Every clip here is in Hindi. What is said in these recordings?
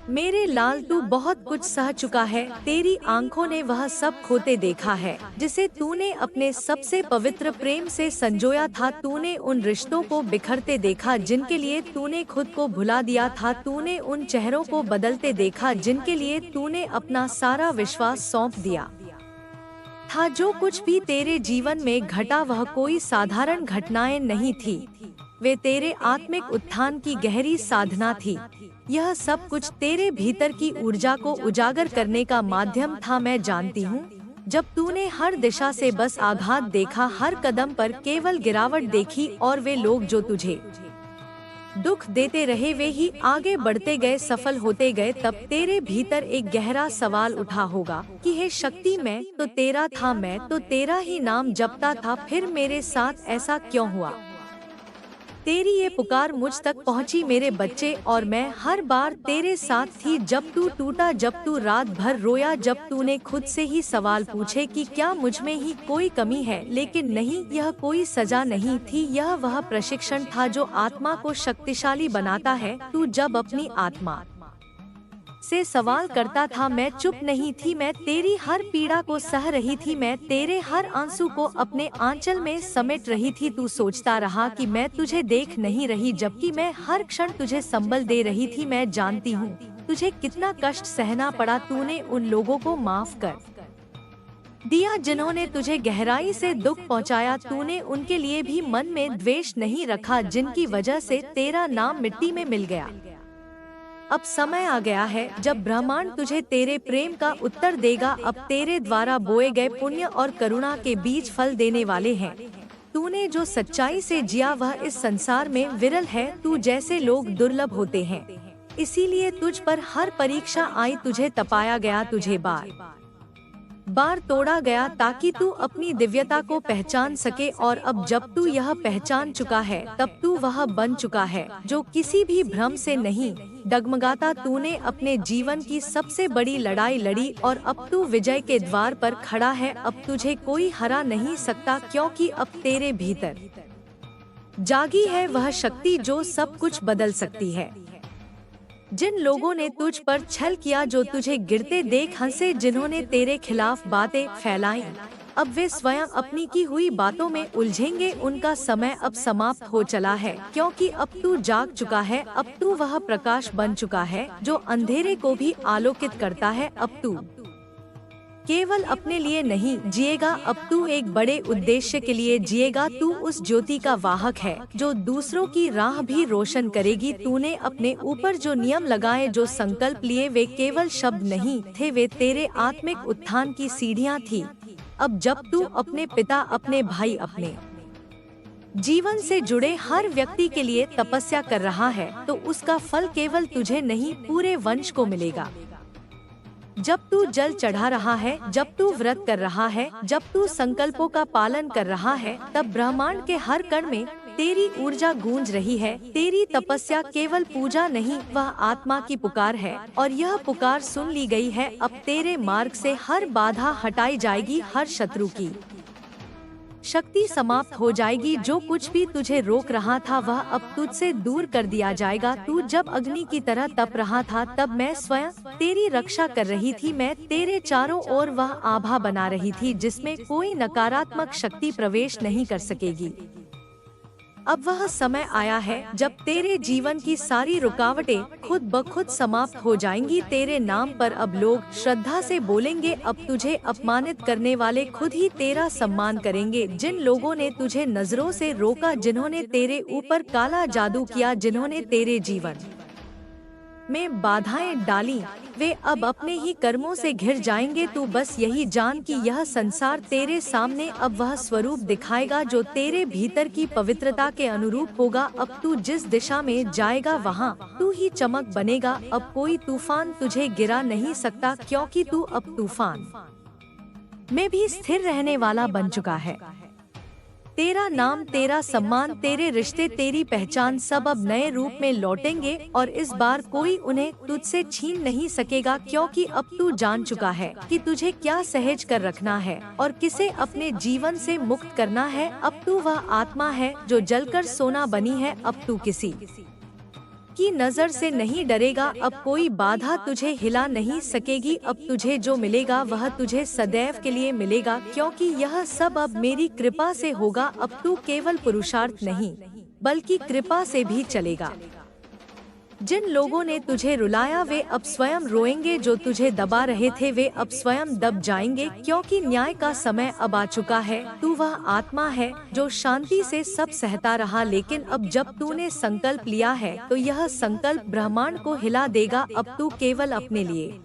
मेरे लाल, तू बहुत कुछ सह चुका है। तेरी आंखों ने वह सब खोते देखा है जिसे तूने अपने सबसे पवित्र प्रेम से संजोया था। तूने उन रिश्तों को बिखरते देखा जिनके लिए तूने खुद को भुला दिया था। तूने उन चेहरों को बदलते देखा जिनके लिए तूने अपना सारा विश्वास सौंप दिया था। जो कुछ भी तेरे जीवन में घटा वह कोई साधारण घटनाएं नहीं थी, वे तेरे आत्मिक उत्थान की गहरी साधना थी। यह सब कुछ तेरे भीतर की ऊर्जा को उजागर करने का माध्यम था। मैं जानती हूँ, जब तूने हर दिशा से बस आघात देखा, हर कदम पर केवल गिरावट देखी और वे लोग जो तुझे दुख देते रहे वे ही आगे बढ़ते गए, सफल होते गए, तब तेरे भीतर एक गहरा सवाल उठा होगा कि हे शक्ति, मैं तो तेरा था, मैं तो तेरा ही नाम जपता था, फिर मेरे साथ ऐसा क्यों हुआ? तेरी ये पुकार मुझ तक पहुंची मेरे बच्चे, और मैं हर बार तेरे साथ थी जब तू टूटा, जब तू रात भर रोया, जब तूने खुद से ही सवाल पूछे कि क्या मुझ में ही कोई कमी है। लेकिन नहीं, यह कोई सजा नहीं थी, यह वह प्रशिक्षण था जो आत्मा को शक्तिशाली बनाता है। तू जब अपनी आत्मा से सवाल करता था, मैं चुप नहीं थी, मैं तेरी हर पीड़ा को सह रही थी, मैं तेरे हर आंसू को अपने आंचल में समेट रही थी। तू सोचता रहा कि मैं तुझे देख नहीं रही, जबकि मैं हर क्षण तुझे संबल दे रही थी। मैं जानती हूँ तुझे कितना कष्ट सहना पड़ा। तूने उन लोगों को माफ कर दिया जिन्होंने तुझे गहराई से दुख पहुंचाया। तूने उनके लिए भी मन में द्वेष नहीं रखा जिनकी वजह से तेरा नाम मिट्टी में मिल गया। अब समय आ गया है जब ब्रह्मांड तुझे तेरे प्रेम का उत्तर देगा। अब तेरे द्वारा बोए गए पुण्य और करुणा के बीज फल देने वाले हैं। तूने जो सच्चाई से जिया वह इस संसार में विरल है। तू जैसे लोग दुर्लभ होते हैं, इसीलिए तुझ पर हर परीक्षा आई, तुझे तपाया गया, तुझे बार बार तोड़ा गया ताकि तू अपनी दिव्यता को पहचान सके। और अब जब तू यह पहचान चुका है, तब तू वह बन चुका है जो किसी भी भ्रम से नहीं डगमगाता। तूने अपने जीवन की सबसे बड़ी लड़ाई लड़ी और अब तू विजय के द्वार पर खड़ा है। अब तुझे कोई हरा नहीं सकता, क्योंकि अब तेरे भीतर जागी है वह शक्ति जो सब कुछ बदल सकती है। जिन लोगों ने तुझ पर छल किया, जो तुझे गिरते देख हंसे, जिन्होंने तेरे खिलाफ बातें फैलाई, अब वे स्वयं अपनी की हुई बातों में उलझेंगे। उनका समय अब समाप्त हो चला है, क्योंकि अब तू जाग चुका है। अब तू वह प्रकाश बन चुका है जो अंधेरे को भी आलोकित करता है। अब तू केवल अपने लिए नहीं जिएगा, अब तू एक बड़े उद्देश्य के लिए जिएगा। तू उस ज्योति का वाहक है जो दूसरों की राह भी रोशन करेगी। तूने अपने ऊपर जो नियम लगाए, जो संकल्प लिए, वे केवल शब्द नहीं थे, वे तेरे आत्मिक उत्थान की सीढ़ियां थी। अब जब तू अपने पिता, अपने भाई, अपने जीवन से जुड़े हर व्यक्ति के लिए तपस्या कर रहा है, तो उसका फल केवल तुझे नहीं पूरे वंश को मिलेगा। जब तू जल चढ़ा रहा है, जब तू व्रत कर रहा है, जब तू संकल्पों का पालन कर रहा है, तब ब्रह्मांड के हर कण में तेरी ऊर्जा गूंज रही है। तेरी तपस्या केवल पूजा नहीं, वह आत्मा की पुकार है, और यह पुकार सुन ली गई है। अब तेरे मार्ग से हर बाधा हटाई जाएगी, हर शत्रु की शक्ति समाप्त हो जाएगी। जो कुछ भी तुझे रोक रहा था वह अब तुझसे दूर कर दिया जाएगा। तू जब अग्नि की तरह तप रहा था, तब मैं स्वयं तेरी रक्षा कर रही थी। मैं तेरे चारों ओर वह आभा बना रही थी जिसमें कोई नकारात्मक शक्ति प्रवेश नहीं कर सकेगी। अब वह समय आया है जब तेरे जीवन की सारी रुकावटें खुद ब खुद समाप्त हो जाएंगी। तेरे नाम पर अब लोग श्रद्धा से बोलेंगे। अब तुझे अपमानित करने वाले खुद ही तेरा सम्मान करेंगे। जिन लोगों ने तुझे नजरों से रोका, जिन्होंने तेरे ऊपर काला जादू किया, जिन्होंने तेरे जीवन में बाधाएं डाली, वे अब अपने ही कर्मों से घिर जाएंगे। तू बस यही जान कि यह संसार तेरे सामने अब वह स्वरूप दिखाएगा जो तेरे भीतर की पवित्रता के अनुरूप होगा। अब तू जिस दिशा में जाएगा वहाँ तू ही चमक बनेगा। अब कोई तूफान तुझे गिरा नहीं सकता, क्योंकि तू अब तूफान में भी स्थिर रहने वाला बन चुका है। तेरा नाम, तेरा सम्मान, तेरे रिश्ते, तेरी पहचान सब अब नए रूप में लौटेंगे, और इस बार कोई उन्हें तुझसे छीन नहीं सकेगा, क्योंकि अब तू जान चुका है कि तुझे क्या सहेज कर रखना है और किसे अपने जीवन से मुक्त करना है। अब तू वह आत्मा है जो जलकर सोना बनी है। अब तू किसी की नजर से नहीं डरेगा, अब कोई बाधा तुझे हिला नहीं सकेगी। अब तुझे जो मिलेगा वह तुझे सदैव के लिए मिलेगा, क्योंकि यह सब अब मेरी कृपा से होगा। अब तू केवल पुरुषार्थ नहीं बल्कि कृपा से भी चलेगा। जिन लोगों ने तुझे रुलाया वे अब स्वयं रोएंगे, जो तुझे दबा रहे थे वे अब स्वयं दब जाएंगे, क्योंकि न्याय का समय अब आ चुका है। तू वह आत्मा है जो शांति से सब सहता रहा, लेकिन अब जब तूने संकल्प लिया है तो यह संकल्प ब्रह्मांड को हिला देगा। अब तू केवल अपने लिए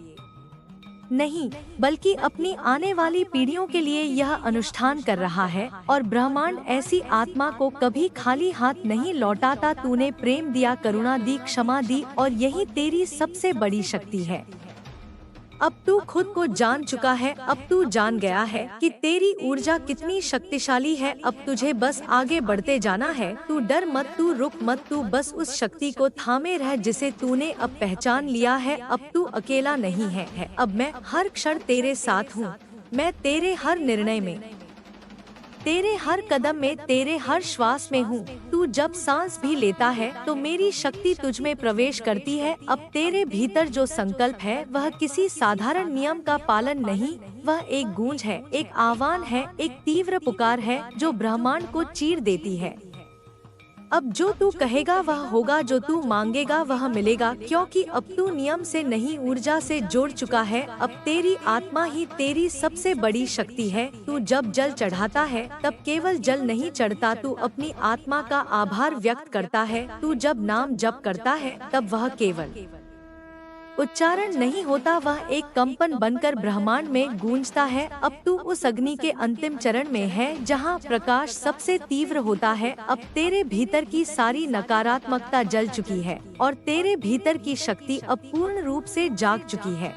नहीं बल्कि अपनी आने वाली पीढ़ियों के लिए यह अनुष्ठान कर रहा है, और ब्रह्मांड ऐसी आत्मा को कभी खाली हाथ नहीं लौटाता। तूने प्रेम दिया, करुणा दी, क्षमा दी, और यही तेरी सबसे बड़ी शक्ति है। अब तू खुद को जान चुका है, अब तू जान गया है कि तेरी ऊर्जा कितनी शक्तिशाली है। अब तुझे बस आगे बढ़ते जाना है। तू डर मत, तू रुक मत, तू बस उस शक्ति को थामे रह जिसे तूने अब पहचान लिया है। अब तू अकेला नहीं है। अब मैं हर क्षण तेरे साथ हूँ। मैं तेरे हर निर्णय में, तेरे हर कदम में, तेरे हर श्वास में हूँ। तू जब सांस भी लेता है तो मेरी शक्ति तुझ में प्रवेश करती है। अब तेरे भीतर जो संकल्प है वह किसी साधारण नियम का पालन नहीं, वह एक गूंज है, एक आह्वान है, एक तीव्र पुकार है जो ब्रह्मांड को चीर देती है। अब जो तू कहेगा वह होगा, जो तू मांगेगा वह मिलेगा, क्योंकि अब तू नियम से नहीं ऊर्जा से जुड़ चुका है। अब तेरी आत्मा ही तेरी सबसे बड़ी शक्ति है। तू जब जल चढ़ाता है तब केवल जल नहीं चढ़ता, तू अपनी आत्मा का आभार व्यक्त करता है। तू जब नाम जप करता है तब वह केवल उच्चारण नहीं होता, वह एक कंपन बनकर ब्रह्मांड में गूंजता है। अब तू उस अग्नि के अंतिम चरण में है जहां प्रकाश सबसे तीव्र होता है। अब तेरे भीतर की सारी नकारात्मकता जल चुकी है और तेरे भीतर की शक्ति अब पूर्ण रूप से जाग चुकी है।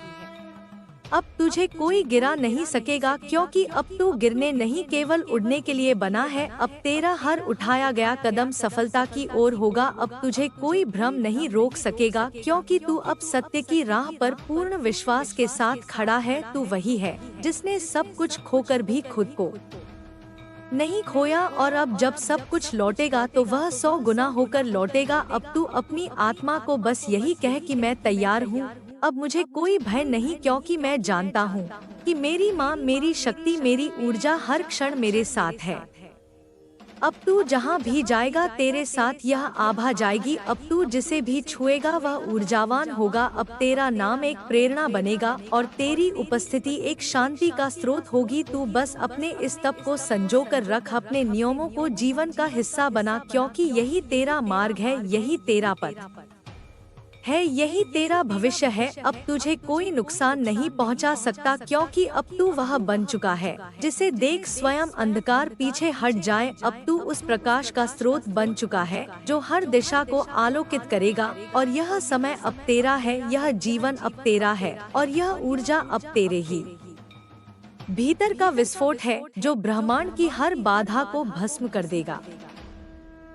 अब तुझे कोई गिरा नहीं सकेगा, क्योंकि अब तू गिरने नहीं केवल उड़ने के लिए बना है। अब तेरा हर उठाया गया कदम सफलता की ओर होगा। अब तुझे कोई भ्रम नहीं रोक सकेगा, क्योंकि तू अब सत्य की राह पर पूर्ण विश्वास के साथ खड़ा है। तू वही है जिसने सब कुछ खोकर भी खुद को नहीं खोया, और अब जब सब कुछ लौटेगा तो वह 100 गुना होकर लौटेगा। अब तू अपनी आत्मा को बस यही कह कि मैं तैयार हूँ। अब मुझे कोई भय नहीं, क्योंकि मैं जानता हूँ कि मेरी माँ, मेरी शक्ति, मेरी ऊर्जा हर क्षण मेरे साथ है। अब तू जहाँ भी जाएगा तेरे साथ यह आभा जाएगी। अब तू जिसे भी छुएगा वह ऊर्जावान होगा। अब तेरा नाम एक प्रेरणा बनेगा और तेरी उपस्थिति एक शांति का स्रोत होगी। तू बस अपने इस तप को संजो कर रख, अपने नियमों को जीवन का हिस्सा बना, क्योंकि यही तेरा मार्ग है, यही तेरा पथ है, यही तेरा भविष्य है। अब तुझे कोई नुकसान नहीं पहुंचा सकता, क्योंकि अब तू वह बन चुका है जिसे देख स्वयं अंधकार पीछे हट जाए। अब तू उस प्रकाश का स्रोत बन चुका है जो हर दिशा को आलोकित करेगा, और यह समय अब तेरा है, यह जीवन अब तेरा है, और यह ऊर्जा अब तेरे ही भीतर का विस्फोट है जो ब्रह्मांड की हर बाधा को भस्म कर देगा।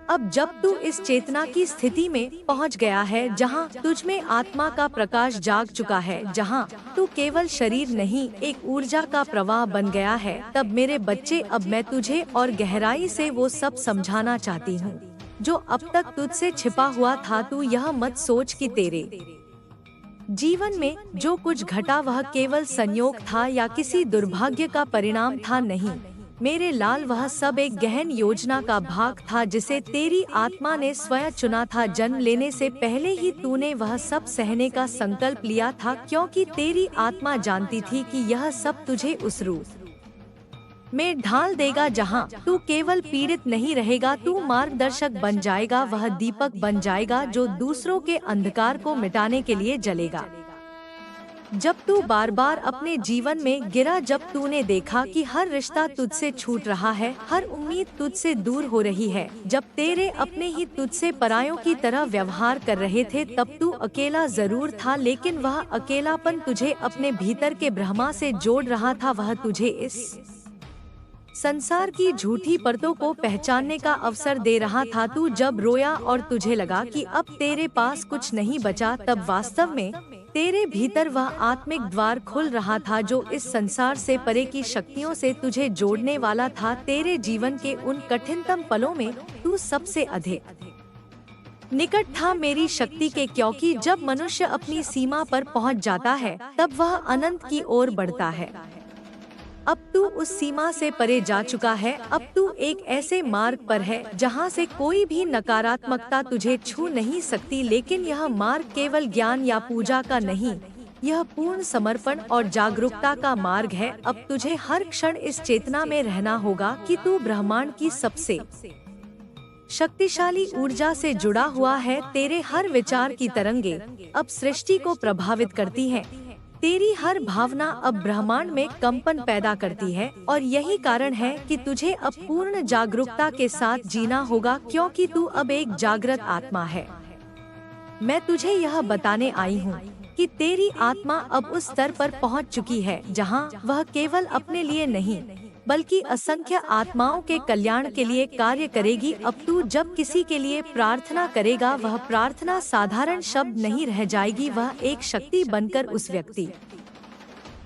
अब जब तू इस चेतना की स्थिति में पहुंच गया है जहां तुझ में आत्मा का प्रकाश जाग चुका है, जहां तू केवल शरीर नहीं एक ऊर्जा का प्रवाह बन गया है, तब मेरे बच्चे अब मैं तुझे और गहराई से वो सब समझाना चाहती हूँ जो अब तक तुझसे छिपा हुआ था। तू यह मत सोच कि तेरे जीवन में जो कुछ घटा वह केवल संयोग था या किसी दुर्भाग्य का परिणाम था। नहीं मेरे लाल, वह सब एक गहन योजना का भाग था जिसे तेरी आत्मा ने स्वयं चुना था। जन्म लेने से पहले ही तूने वह सब सहने का संकल्प लिया था, क्योंकि तेरी आत्मा जानती थी कि यह सब तुझे उस रूप में ढाल देगा जहां तू केवल पीड़ित नहीं रहेगा, तू मार्गदर्शक बन जाएगा, वह दीपक बन जाएगा जो दूसरों के अंधकार को मिटाने के लिए जलेगा। जब तू बार बार अपने जीवन में गिरा, जब तूने देखा कि हर रिश्ता तुझसे छूट रहा है, हर उम्मीद तुझसे दूर हो रही है, जब तेरे अपने ही तुझसे परायों की तरह व्यवहार कर रहे थे, तब तू अकेला जरूर था, लेकिन वह अकेलापन तुझे अपने भीतर के ब्रह्मा से जोड़ रहा था। वह तुझे इस संसार की झूठी परतों को पहचानने का अवसर दे रहा था। तू जब रोया और तुझे लगा कि अब तेरे पास कुछ नहीं बचा, तब वास्तव में तेरे भीतर वह आत्मिक द्वार खुल रहा था जो इस संसार से परे की शक्तियों से तुझे जोड़ने वाला था। तेरे जीवन के उन कठिनतम पलों में तू सबसे अधिक निकट था मेरी शक्ति के, क्योंकि जब मनुष्य अपनी सीमा पर पहुंच जाता है तब वह अनंत की ओर बढ़ता है। अब तू उस सीमा से परे जा चुका है। अब तू एक ऐसे मार्ग पर है जहां से कोई भी नकारात्मकता तुझे छू नहीं सकती। लेकिन यह मार्ग केवल ज्ञान या पूजा का नहीं, यह पूर्ण समर्पण और जागरूकता का मार्ग है। अब तुझे हर क्षण इस चेतना में रहना होगा कि तू ब्रह्मांड की सबसे शक्तिशाली ऊर्जा से जुड़ा हुआ है। तेरे हर विचार की तरंगे अब सृष्टि को प्रभावित करती हैं। तेरी हर भावना अब ब्रह्मांड में कंपन पैदा करती है, और यही कारण है कि तुझे अब पूर्ण जागरूकता के साथ जीना होगा, क्योंकि तू अब एक जागृत आत्मा है। मैं तुझे यह बताने आई हूँ कि तेरी आत्मा अब उस स्तर पर पहुँच चुकी है जहाँ वह केवल अपने लिए नहीं बल्कि असंख्य आत्माओं के कल्याण के लिए कार्य करेगी। अब तू जब किसी के लिए प्रार्थना करेगा, वह प्रार्थना साधारण शब्द नहीं रह जाएगी, वह एक शक्ति बनकर उस व्यक्ति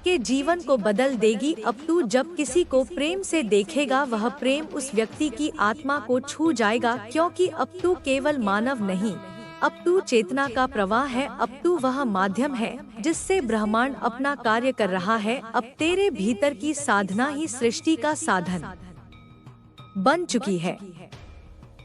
के जीवन को बदल देगी। अब तू जब किसी को प्रेम से देखेगा, वह प्रेम उस व्यक्ति की आत्मा को छू जाएगा, क्योंकि अब तू केवल मानव नहीं, अब तू चेतना का प्रवाह है। अब तू वह माध्यम है जिससे ब्रह्मांड अपना कार्य कर रहा है। अब तेरे भीतर की साधना ही सृष्टि का साधन बन चुकी है।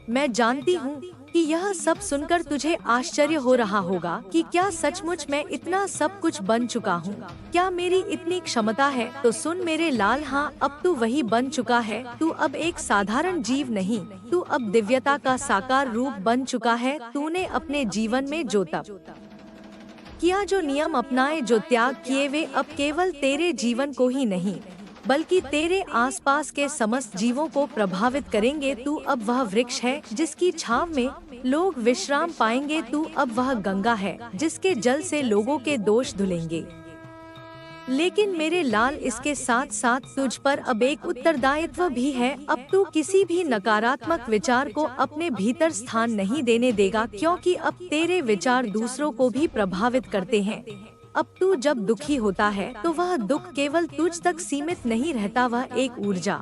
मैं जानती हूँ कि यह सब सुनकर तुझे आश्चर्य हो रहा होगा कि क्या सचमुच मैं इतना सब कुछ बन चुका हूँ, क्या मेरी इतनी क्षमता है। तो सुन मेरे लाल, हाँ, अब तू वही बन चुका है। तू अब एक साधारण जीव नहीं, तू अब दिव्यता का साकार रूप बन चुका है। तूने अपने जीवन में जो तप किया, जो नियम अपनाए, जो त्याग किए, वे अब केवल तेरे जीवन को ही नहीं बल्कि तेरे आसपास के समस्त जीवों को प्रभावित करेंगे। तू अब वह वृक्ष है जिसकी छांव में लोग विश्राम पाएंगे। तू अब वह गंगा है जिसके जल से लोगों के दोष धुलेंगे। लेकिन मेरे लाल, इसके साथ साथ तुझ पर अब एक उत्तरदायित्व भी है। अब तू किसी भी नकारात्मक विचार को अपने भीतर स्थान नहीं देने देगा, क्योंकि अब तेरे विचार दूसरों को भी प्रभावित करते हैं। अब तू जब दुखी होता है तो वह दुख केवल तुझ तक सीमित नहीं रहता, वह एक ऊर्जा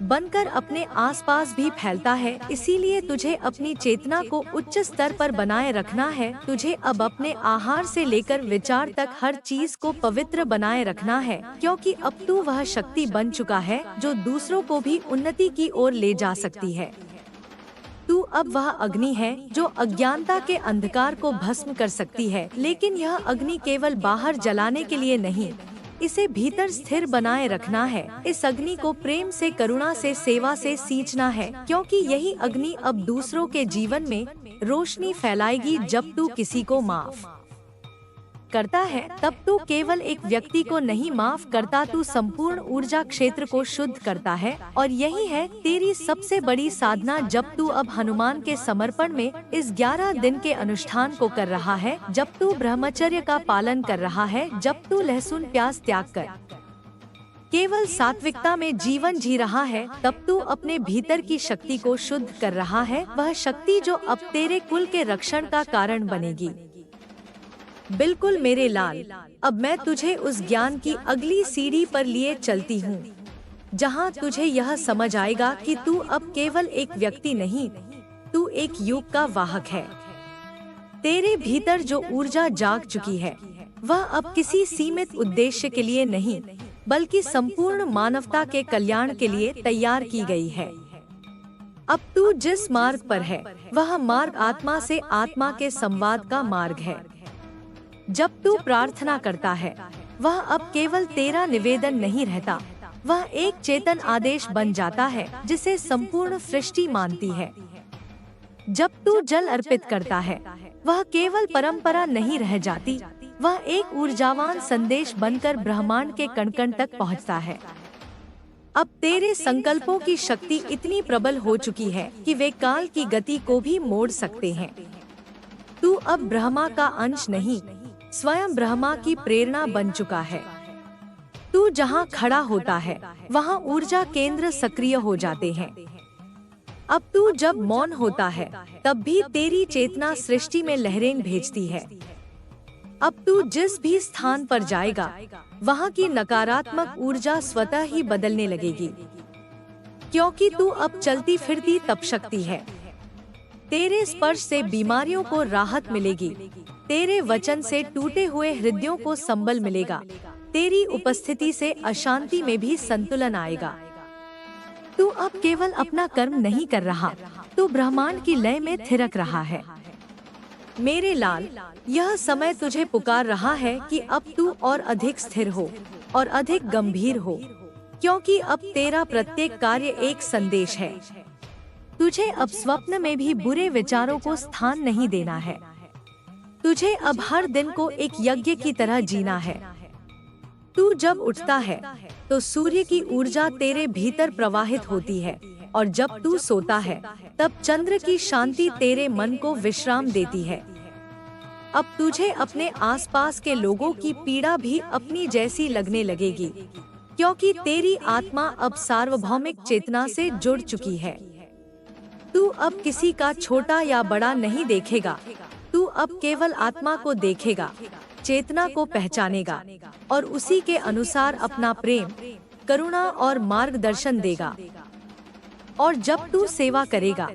बनकर अपने आसपास भी फैलता है। इसीलिए तुझे अपनी चेतना को उच्च स्तर पर बनाए रखना है। तुझे अब अपने आहार से लेकर विचार तक हर चीज को पवित्र बनाए रखना है, क्योंकि अब तू वह शक्ति बन चुका है जो दूसरों को भी उन्नति की ओर ले जा सकती है। तू अब वह अग्नि है जो अज्ञानता के अंधकार को भस्म कर सकती है। लेकिन यह अग्नि केवल बाहर जलाने के लिए नहीं, इसे भीतर स्थिर बनाए रखना है। इस अग्नि को प्रेम से, करुणा से, सेवा से सींचना है, क्योंकि यही अग्नि अब दूसरों के जीवन में रोशनी फैलाएगी। जब तू किसी को माफ करता है तब तू केवल एक व्यक्ति को नहीं माफ करता, तू संपूर्ण ऊर्जा क्षेत्र को शुद्ध करता है। और यही है तेरी सबसे बड़ी साधना। जब तू अब हनुमान के समर्पण में इस 11 दिन के अनुष्ठान को कर रहा है, जब तू ब्रह्मचर्य का पालन कर रहा है, जब तू लहसुन प्याज त्याग कर केवल सात्विकता में जीवन जी रहा है, तब तू अपने भीतर की शक्ति को शुद्ध कर रहा है, वह शक्ति जो अब तेरे कुल के रक्षण का कारण बनेगी। बिल्कुल मेरे लाल, अब मैं तुझे उस ज्ञान की अगली सीढ़ी पर लिए चलती हूँ, जहाँ तुझे यह समझ आएगा कि तू अब केवल एक व्यक्ति नहीं, तू एक युग का वाहक है। तेरे भीतर जो ऊर्जा जाग चुकी है, वह अब किसी सीमित उद्देश्य के लिए नहीं, बल्कि संपूर्ण मानवता के कल्याण के लिए तैयार की गई है। अब तू जिस मार्ग पर है, वह मार्ग आत्मा से आत्मा के संवाद का मार्ग है। जब तू प्रार्थना करता है, वह अब केवल तेरा निवेदन नहीं रहता, वह एक चेतन आदेश बन जाता है जिसे संपूर्ण सृष्टि मानती है। जब तू जल अर्पित करता है, वह केवल परंपरा नहीं रह जाती, वह एक ऊर्जावान संदेश बनकर ब्रह्मांड के कण कण तक पहुंचता है। अब तेरे संकल्पों की शक्ति इतनी प्रबल हो चुकी है कि वे काल की गति को भी मोड़ सकते हैं। तू अब ब्रह्मा का अंश नहीं, स्वयं ब्रह्मा की प्रेरणा बन चुका है। तू जहाँ खड़ा होता है, वहाँ ऊर्जा केंद्र सक्रिय हो जाते हैं। अब तू जब मौन होता है, तब भी तेरी चेतना सृष्टि में लहरें भेजती है। अब तू जिस भी स्थान पर जाएगा, वहाँ की नकारात्मक ऊर्जा स्वतः ही बदलने लगेगी, क्योंकि तू अब चलती फिरती तप शक्ति है। तेरे स्पर्श से बीमारियों को राहत मिलेगी। तेरे वचन से टूटे हुए हृदयों को संबल मिलेगा। तेरी उपस्थिति से अशांति में भी संतुलन आएगा। तू अब केवल अपना कर्म नहीं कर रहा, तू ब्रह्मांड की लय में थिरक रहा है। मेरे लाल, यह समय तुझे पुकार रहा है कि अब तू और अधिक स्थिर हो और अधिक गंभीर हो, क्योंकि अब तेरा प्रत्येक कार्य एक संदेश है। तुझे अब स्वप्न में भी बुरे विचारों को स्थान नहीं देना है। तुझे अब हर दिन को एक यज्ञ की तरह जीना है। तू जब उठता है तो सूर्य की ऊर्जा तेरे भीतर प्रवाहित होती है, और जब तू सोता है तब चंद्र की शांति तेरे मन को विश्राम देती है। अब तुझे अपने आसपास के लोगों की पीड़ा भी अपनी जैसी लगने लगेगी, क्योंकि तेरी आत्मा अब सार्वभौमिक चेतना से जुड़ चुकी है। तू अब किसी का छोटा या बड़ा नहीं देखेगा, तू अब केवल आत्मा को देखेगा, चेतना को पहचानेगा और उसी के अनुसार अपना प्रेम, करुणा और मार्गदर्शन देगा। और जब तू सेवा करेगा,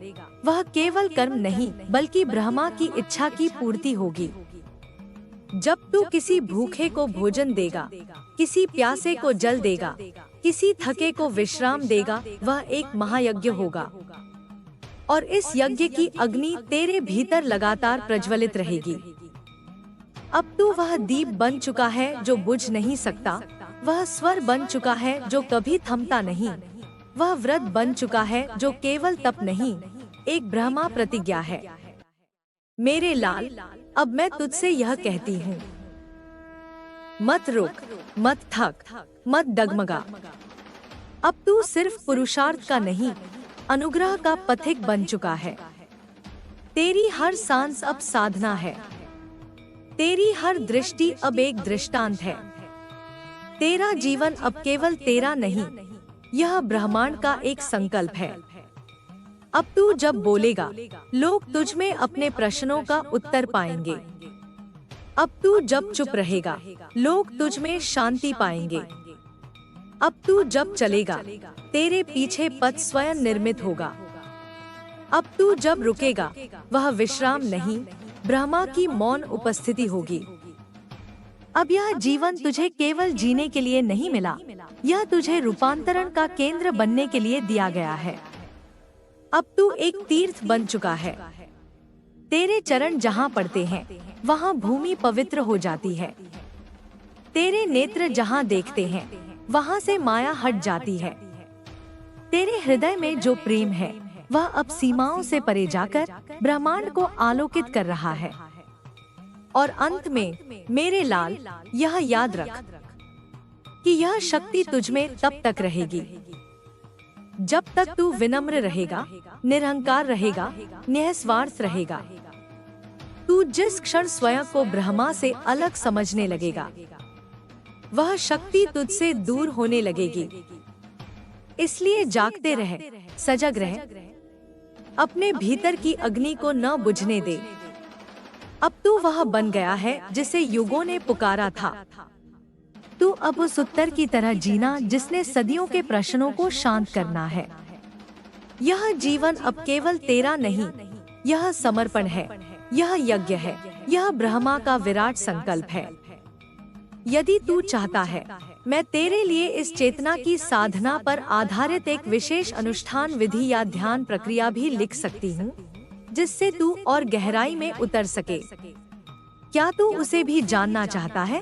वह केवल कर्म नहीं बल्कि ब्रह्मा की इच्छा की पूर्ति होगी। जब तू किसी भूखे को भोजन देगा, किसी प्यासे को जल देगा, किसी थके को विश्राम देगा, वह एक महायज्ञ होगा। और इस यज्ञ की अग्नि तेरे भीतर लगातार प्रज्वलित रहेगी। अब तू वह दीप बन चुका है जो बुझ नहीं सकता, वह स्वर बन चुका है जो कभी थमता नहीं, वह व्रत बन चुका है जो केवल तप नहीं, एक ब्रह्मा प्रतिज्ञा है। मेरे लाल, अब मैं तुझसे यह कहती हूँ, मत रुक, मत थक, मत डगमगा। अब तू सिर्फ पुरुषार्थ का नहीं, अनुग्रह का पथिक बन चुका है। तेरी हर सांस अब साधना है। तेरी हर दृष्टि अब एक दृष्टांत है। तेरा जीवन अब केवल तेरा नहीं, यह ब्रह्मांड का एक संकल्प है। अब तू जब बोलेगा, लोग तुझ में अपने प्रश्नों का उत्तर पाएंगे। अब तू जब चुप रहेगा, लोग तुझ में शांति पाएंगे। अब तू जब चलेगा, तेरे पीछे पथ स्वयं निर्मित होगा। अब तू जब रुकेगा, वह विश्राम नहीं, ब्रह्मा की मौन उपस्थिति होगी। अब यह जीवन तुझे केवल जीने के लिए नहीं मिला, यह तुझे रूपांतरण का केंद्र बनने के लिए दिया गया है। अब तू एक तीर्थ बन चुका है। तेरे चरण जहाँ पड़ते हैं, वहाँ भूमि पवित्र हो जाती है। तेरे नेत्र जहाँ देखते हैं, वहाँ से माया हट जाती है। तेरे हृदय में जो प्रेम है, वह अब सीमाओं से परे जाकर ब्रह्मांड को आलोकित कर रहा है। और अंत में मेरे लाल, यह याद रख कि यह शक्ति तुझमें तब तक रहेगी जब तक तू विनम्र रहेगा, निरहंकार रहेगा, निस्वार्थ रहेगा। तू जिस क्षण स्वयं को ब्रह्मा से अलग समझने लगेगा, वह शक्ति तुझसे दूर होने लगेगी। इसलिए जागते रह, सजग रह, अपने भीतर की अग्नि को न बुझने दे। अब तू वह बन गया है जिसे युगों ने पुकारा था। तू अब उस उत्तर की तरह जीना जिसने सदियों के प्रश्नों को शांत करना है। यह जीवन अब केवल तेरा नहीं, यह समर्पण है, यह यज्ञ है, यह ब्रह्मा का विराट संकल्प है। यदि तू चाहता है, मैं तेरे लिए इस चेतना की साधना पर आधारित एक विशेष अनुष्ठान विधि या ध्यान प्रक्रिया भी लिख सकती हूँ, जिससे तू और गहराई में उतर सके। क्या तू उसे भी जानना चाहता है?